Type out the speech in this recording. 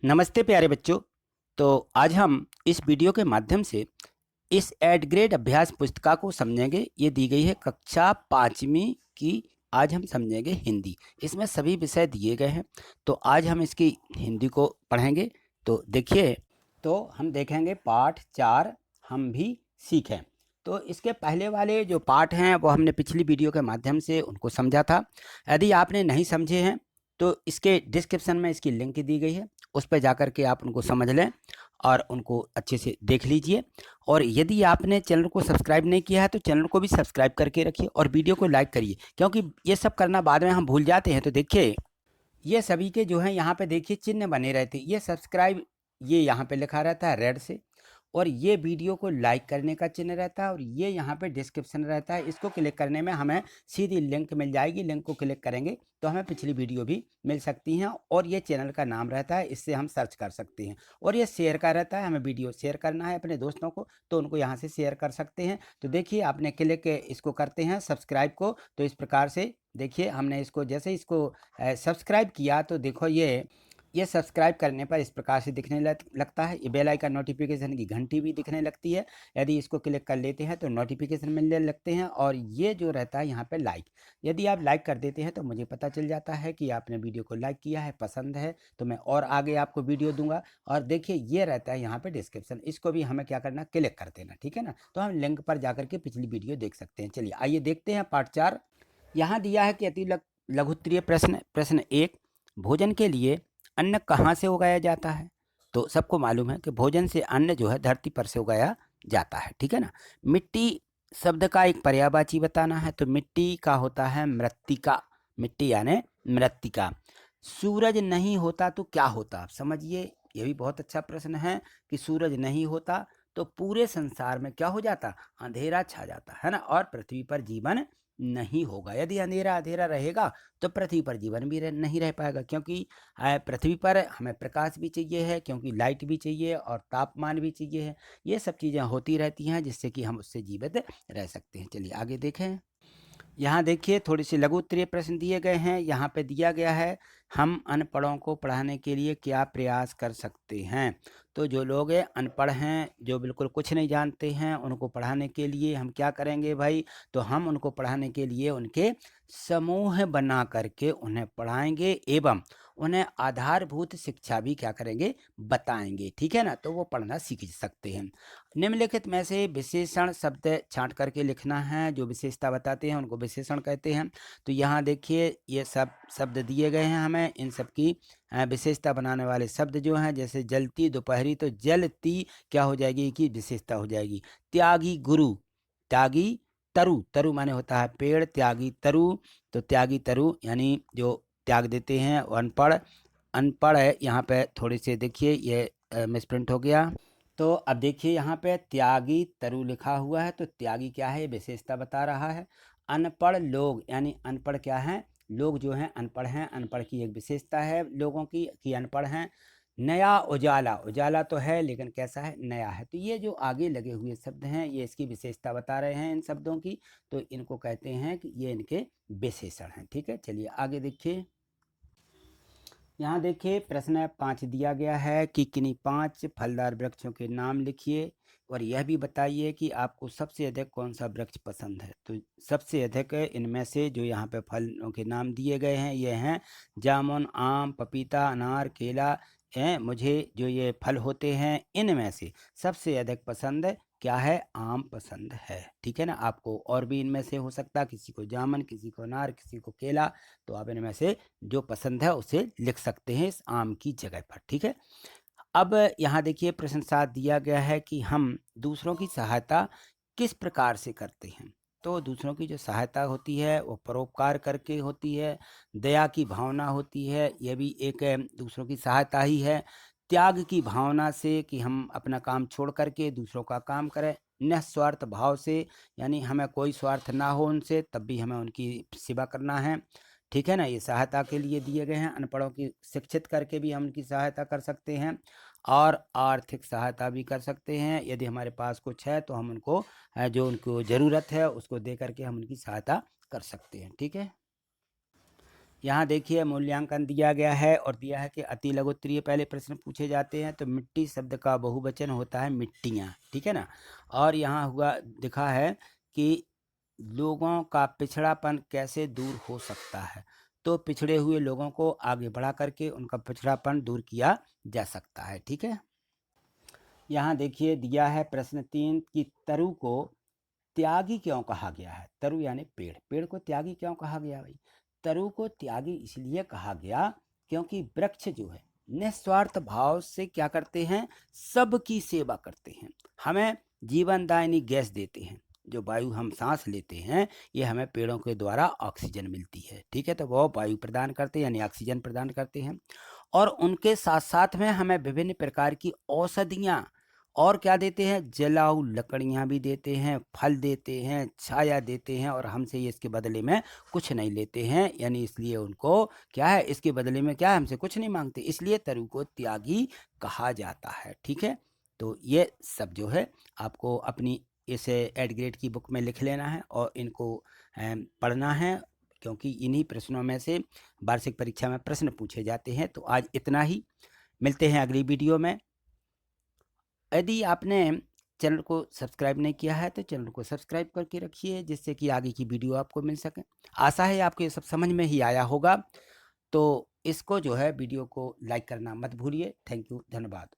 नमस्ते प्यारे बच्चों। तो आज हम इस वीडियो के माध्यम से इस एड ग्रेड अभ्यास पुस्तिका को समझेंगे। ये दी गई है कक्षा 5वीं की। आज हम समझेंगे हिंदी। इसमें सभी विषय दिए गए हैं, तो आज हम इसकी हिंदी को पढ़ेंगे। तो देखिए, तो हम देखेंगे पाठ 4 हम भी सीखें। तो इसके पहले वाले जो पाठ हैं वो हमने पिछली वीडियो के माध्यम से उनको समझा था। यदि आपने नहीं समझे हैं तो इसके डिस्क्रिप्शन में इसकी लिंक दी गई है, उस पर जाकर के आप उनको समझ लें और उनको अच्छे से देख लीजिए। और यदि आपने चैनल को सब्सक्राइब नहीं किया है तो चैनल को भी सब्सक्राइब करके रखिए और वीडियो को लाइक करिए, क्योंकि ये सब करना बाद में हम भूल जाते हैं। तो देखिए, ये सभी के जो है यहाँ पे देखिए चिन्ह बने रहते हैं। ये सब्सक्राइब ये यहाँ पे लिखा रहता है रेड से, और ये वीडियो को लाइक करने का चिन्ह रहता है, और ये यहाँ पे डिस्क्रिप्शन रहता है। इसको क्लिक करने में हमें सीधी लिंक मिल जाएगी। लिंक को क्लिक करेंगे तो हमें पिछली वीडियो भी मिल सकती हैं, और ये चैनल का नाम रहता है, इससे हम सर्च कर सकते हैं। और ये शेयर का रहता है, हमें वीडियो शेयर करना है अपने दोस्तों को तो उनको यहाँ से शेयर कर सकते हैं। तो देखिए, आपने क्लिक इसको करते हैं सब्सक्राइब को, तो इस प्रकार से देखिए हमने इसको जैसे इसको सब्सक्राइब किया तो देखो ये सब्सक्राइब करने पर इस प्रकार से दिखने लगता है। ये बेल आइकन नोटिफिकेशन की घंटी भी दिखने लगती है। यदि इसको क्लिक कर लेते हैं तो नोटिफिकेशन मिलने लगते हैं। और ये जो रहता है यहाँ पे लाइक, यदि आप लाइक कर देते हैं तो मुझे पता चल जाता है कि आपने वीडियो को लाइक किया है, पसंद है, तो मैं और आगे आपको वीडियो दूंगा। और देखिए, ये रहता है यहाँ पे डिस्क्रिप्शन, इसको भी हमें क्या करना, क्लिक कर देना, ठीक है ना। तो हम लिंक पर जाकर के पिछली वीडियो देख सकते हैं। चलिए आइए देखते हैं पार्ट 4। यहाँ दिया है कि लघुत्तरीय प्रश्न। प्रश्न 1, भोजन के लिए अन्न कहाँ से उगाया जाता है? तो सबको मालूम है कि भोजन से अन्न जो है धरती पर से उगाया जाता है, ठीक है ना। मिट्टी शब्द का एक पर्यायवाची बताना है, तो मिट्टी का होता है मृत्तिका। मिट्टी यानी मृत्तिका। सूरज नहीं होता तो क्या होता, आप समझिए। ये भी बहुत अच्छा प्रश्न है कि सूरज नहीं होता तो पूरे संसार में क्या हो जाता, अंधेरा छा जाता है ना, और पृथ्वी पर जीवन नहीं होगा। यदि अंधेरा अंधेरा रहेगा तो पृथ्वी पर जीवन भी नहीं रह पाएगा, क्योंकि पृथ्वी पर हमें प्रकाश भी चाहिए है, क्योंकि लाइट भी चाहिए और तापमान भी चाहिए है। ये सब चीज़ें होती रहती हैं जिससे कि हम उससे जीवित रह सकते हैं। चलिए आगे देखें। यहाँ देखिए, थोड़ी सी लघु उत्तरीय प्रश्न दिए गए हैं। यहाँ पे दिया गया है, हम अनपढ़ों को पढ़ाने के लिए क्या प्रयास कर सकते हैं? तो जो लोग अनपढ़ हैं, जो बिल्कुल कुछ नहीं जानते हैं, उनको पढ़ाने के लिए हम क्या करेंगे भाई? तो हम उनको पढ़ाने के लिए उनके समूह बना करके उन्हें पढ़ाएंगे एवं उन्हें आधारभूत शिक्षा भी क्या करेंगे, बताएंगे, ठीक है ना। तो वो पढ़ना सीख सकते हैं। निम्नलिखित में से विशेषण शब्द छांट करके लिखना है। जो विशेषता बताते हैं उनको विशेषण कहते हैं। तो यहाँ देखिए, ये सब शब्द दिए गए हैं हमें। इन सब की विशेषता बनाने वाले शब्द जो हैं, जैसे जलती दोपहरी, तो जलती क्या हो जाएगी कि विशेषता हो जाएगी। त्यागी गुरु, त्यागी तरु, तरु माने होता है पेड़, त्यागी तरु, तो त्यागी तरु यानी जो त्याग देते हैं। अनपढ़, अनपढ़ है यहाँ पे थोड़ी से देखिए ये मिसप्रिंट हो गया। तो अब देखिए यहाँ पे त्यागी तरु लिखा हुआ है, तो त्यागी क्या है, विशेषता बता रहा है। अनपढ़ लोग, यानी अनपढ़ क्या है, लोग जो हैं अनपढ़ हैं। अनपढ़ की एक विशेषता है लोगों की कि अनपढ़ हैं। नया उजाला, उजाला तो है लेकिन कैसा है, नया है। तो ये जो आगे लगे हुए शब्द हैं ये इसकी विशेषता बता रहे हैं इन शब्दों की, तो इनको कहते हैं कि ये इनके विशेषण हैं, ठीक है। चलिए आगे देखिए। यहाँ देखिए, प्रश्न 5 दिया गया है कि किन्हीं 5 फलदार वृक्षों के नाम लिखिए और यह भी बताइए कि आपको सबसे अधिक कौन सा वृक्ष पसंद है। तो सबसे अधिक इनमें से जो यहाँ पे फलों के नाम दिए गए हैं ये हैं जामुन, आम, पपीता, अनार, केला हैं। मुझे जो ये फल होते हैं इनमें से सबसे अधिक पसंद क्या है, आम पसंद है, ठीक है ना। आपको और भी इनमें से हो सकता है, किसी को जामुन, किसी को अनार, किसी को केला, तो आप इनमें से जो पसंद है उसे लिख सकते हैं इस आम की जगह पर, ठीक है। अब यहाँ देखिए, प्रश्न 7 दिया गया है कि हम दूसरों की सहायता किस प्रकार से करते हैं। तो दूसरों की जो सहायता होती है वो परोपकार करके होती है। दया की भावना होती है, यह भी एक दूसरों की सहायता ही है। त्याग की भावना से कि हम अपना काम छोड़ करके दूसरों का काम करें। निस्वार्थ भाव से, यानी हमें कोई स्वार्थ ना हो उनसे, तब भी हमें उनकी सेवा करना है, ठीक है ना। ये सहायता के लिए दिए गए हैं। अनपढ़ों की शिक्षित करके भी हम उनकी सहायता कर सकते हैं, और आर्थिक सहायता भी कर सकते हैं। यदि हमारे पास कुछ है तो हम उनको जो उनको ज़रूरत है उसको दे करके हम उनकी सहायता कर सकते हैं, ठीक है। यहाँ देखिए मूल्यांकन दिया गया है और दिया है कि अति लघु उत्तरीय पहले प्रश्न पूछे जाते हैं। तो मिट्टी शब्द का बहुवचन होता है मिट्टियाँ, ठीक है ना। और यहाँ हुआ दिखा है कि लोगों का पिछड़ापन कैसे दूर हो सकता है। तो पिछड़े हुए लोगों को आगे बढ़ा करके उनका पिछड़ापन दूर किया जा सकता है, ठीक है। यहाँ देखिए दिया है प्रश्न 3 कि तरु को त्यागी क्यों कहा गया है। तरु यानी पेड़, पेड़ को त्यागी क्यों कहा गया भाई। तरु को त्यागी इसलिए कहा गया क्योंकि वृक्ष जो है निस्वार्थ भाव से क्या करते हैं, सबकी सेवा करते हैं, हमें जीवनदायिनी गैस देते हैं। जो वायु हम सांस लेते हैं ये हमें पेड़ों के द्वारा ऑक्सीजन मिलती है, ठीक है। तो वो वायु प्रदान करते हैं यानी ऑक्सीजन प्रदान करते हैं। और उनके साथ साथ में हमें विभिन्न प्रकार की औषधियाँ और क्या देते हैं, जलाऊ लकड़ियाँ भी देते हैं, फल देते हैं, छाया देते हैं, और हमसे ये इसके बदले में कुछ नहीं लेते हैं। यानी इसलिए उनको क्या है, इसके बदले में क्या है, हमसे कुछ नहीं मांगते, इसलिए तरु को त्यागी कहा जाता है, ठीक है। तो ये सब जो है आपको अपनी इस एड ग्रेड की बुक में लिख लेना है और इनको पढ़ना है, क्योंकि इन्हीं प्रश्नों में से वार्षिक परीक्षा में प्रश्न पूछे जाते हैं। तो आज इतना ही, मिलते हैं अगली वीडियो में। यदि आपने चैनल को सब्सक्राइब नहीं किया है तो चैनल को सब्सक्राइब करके रखिए, जिससे कि आगे की वीडियो आपको मिल सके। आशा है आपको ये सब समझ में ही आया होगा। तो इसको जो है वीडियो को लाइक करना मत भूलिए। थैंक यू, धन्यवाद।